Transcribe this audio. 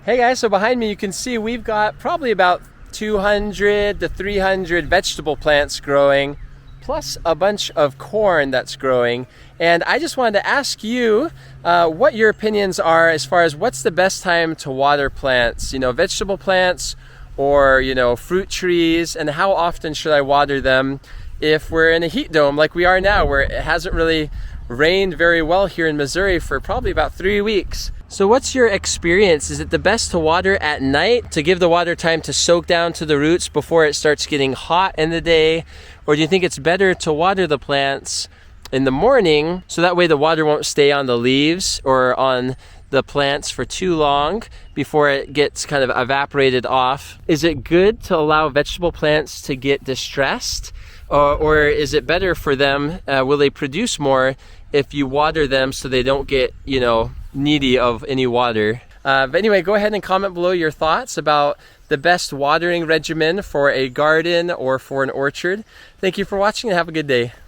Hey guys, so behind me you can see we've got probably about 200 to 300 vegetable plants growing, plus a bunch of corn that's growing. And I just wanted to ask you what your opinions are as far as what's the best time to water plants, vegetable plants or, fruit trees, and how often should I water them if we're in a heat dome like we are now, where it hasn't really rained very well here in Missouri for probably about 3 weeks. So what's your experience? Is it the best to water at night to give the water time to soak down to the roots before it starts getting hot in the day? Or do you think it's better to water the plants in the morning so that way the water won't stay on the leaves or on the plants for too long before it gets kind of evaporated off? Is it good to allow vegetable plants to get distressed? Or is it better for them? Will they produce more if you water them so they don't get, needy of any water? But anyway, go ahead and comment below your thoughts about the best watering regimen for a garden or for an orchard. Thank you for watching and have a good day.